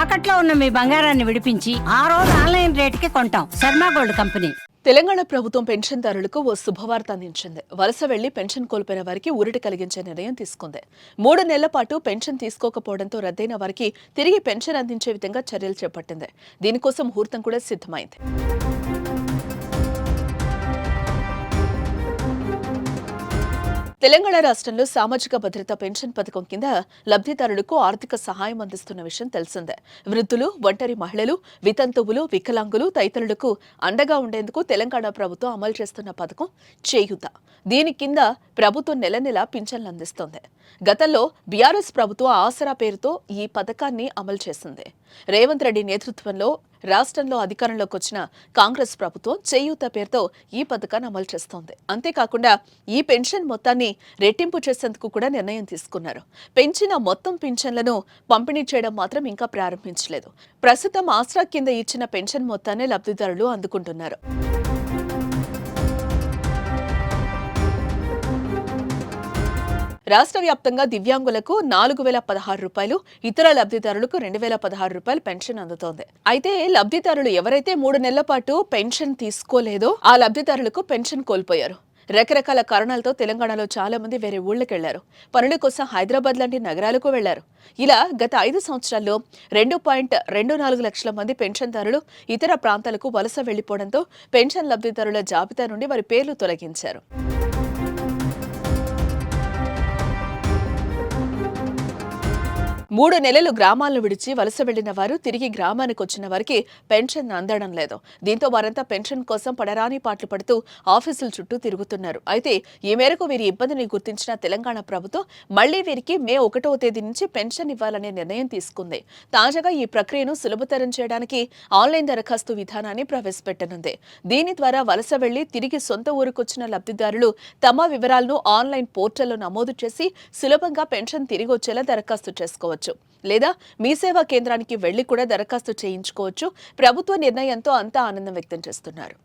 తాకట్లో ఉన్న మీ బంగారాన్ని విడిపించి ఆ రోజు ఆన్లైన్ రేటుకి కొంటాం. Sharma gold company. తెలంగాణ ప్రభుత్వం పెన్షన్దారులకు ఓ శుభవార్త అందించింది. వలస వెళ్లి పెన్షన్ కోల్పోయిన వారికి ఊరట కలిగించే నిర్ణయం తీసుకుంది. 3 నెలల పాటు పెన్షన్ తీసుకోకపోవడంతో రద్దయిన వారికి తిరిగి పెన్షన్ అందించే విధంగా చర్యలు చేపట్టింది. దీనికోసం ముహూర్తం కూడా సిద్ధమైంది. తెలంగాణ రాష్ట్రంలో సామాజిక భద్రత పెన్షన్ పథకం కింద లబ్ధిదారులకు ఆర్థిక సహాయం అందిస్తున్న విషయం తెలిసిందే. వృద్ధులు, ఒంటరి మహిళలు, వితంతువులు, వికలాంగులు తదితరులకు అండగా ఉండేందుకు తెలంగాణ ప్రభుత్వం అమలు చేస్తున్న పథకం చేయూత. దీని కింద ప్రభుత్వం నెల నెలా పింఛన్లు అందిస్తోంది. గతంలో బీఆర్ఎస్ ప్రభుత్వం ఆసరా పేరుతో ఈ పథకాన్ని అమలు చేసింది. రేవంత్ రెడ్డి నేతృత్వంలో రాష్ట్రంలో అధికారంలోకి వచ్చిన కాంగ్రెస్ ప్రభుత్వం చేయూత పేరుతో ఈ పథకాన్ని అమలు చేస్తోంది. అంతేకాకుండా ఈ పెన్షన్ మొత్తాన్ని రెట్టింపు చేసేందుకు కూడా నిర్ణయం తీసుకున్నారు. పెంచిన మొత్తం పింఛన్లను పంపిణీ చేయడం మాత్రం ఇంకా ప్రారంభించలేదు. ప్రస్తుతం ఆసరా కింద ఇచ్చిన పెన్షన్ మొత్తాన్ని లబ్ధిదారులు అందుకుంటున్నారు. రాష్ట్ర వ్యాప్తంగా దివ్యాంగులకు 4,016 రూపాయలు, ఇతర లబ్ధిదారులకు 2,016 రూపాయలు పెన్షన్ అందుతోంది. అయితే లబ్ధిదారులు ఎవరైతే 3 నెలల పాటు పెన్షన్ తీసుకోలేదో ఆ లబ్ధిదారులకు పెన్షన్ కోల్పోయారు. రకరకాల కారణాలతో తెలంగాణలో చాలా మంది వేరే ఊళ్ళకెళ్లారు. పనుల కోసం హైదరాబాద్ లాంటి నగరాలకు వెళ్లారు. ఇలా గత 5 సంవత్సరాల్లో 2.24 లక్షల మంది పెన్షన్దారులు ఇతర ప్రాంతాలకు వలస వెళ్లిపోవడంతో పెన్షన్ లబ్ధిదారుల జాబితా నుండి వారి పేర్లు తొలగించారు. 3 నెలలు గ్రామాలను విడిచి వలస వెళ్లిన వారు తిరిగి గ్రామానికి వచ్చిన వారికి పెన్షన్ అందడం లేదు. దీంతో వారంతా పెన్షన్ కోసం పడరాని పాటలు పడుతూ ఆఫీసుల చుట్టూ తిరుగుతున్నారు. అయితే ఈ మేరకు వీరి ఇబ్బందిని గుర్తించిన తెలంగాణ ప్రభుత్వం మళ్లీ వీరికి మే 1వ తేదీ నుంచి పెన్షన్ ఇవ్వాలనే నిర్ణయం తీసుకుంది. తాజాగా ఈ ప్రక్రియను సులభతరం చేయడానికి ఆన్లైన్ దరఖాస్తు విధానాన్ని ప్రవేశపెట్టనుంది. దీని ద్వారా వలస వెళ్లి తిరిగి సొంత ఊరుకొచ్చిన లబ్ధిదారులు తమ వివరాలను ఆన్లైన్ పోర్టల్లో నమోదు చేసి సులభంగా పెన్షన్ తిరిగి వచ్చేలా దరఖాస్తు చేసుకోవచ్చు. లేదా మీ సేవా కేంద్రానికి వెళ్లి కూడా దరఖాస్తు చేయించుకోవచ్చు. ప్రభుత్వ నిర్ణయంతో అంతా ఆనందం వ్యక్తం చేస్తున్నారు.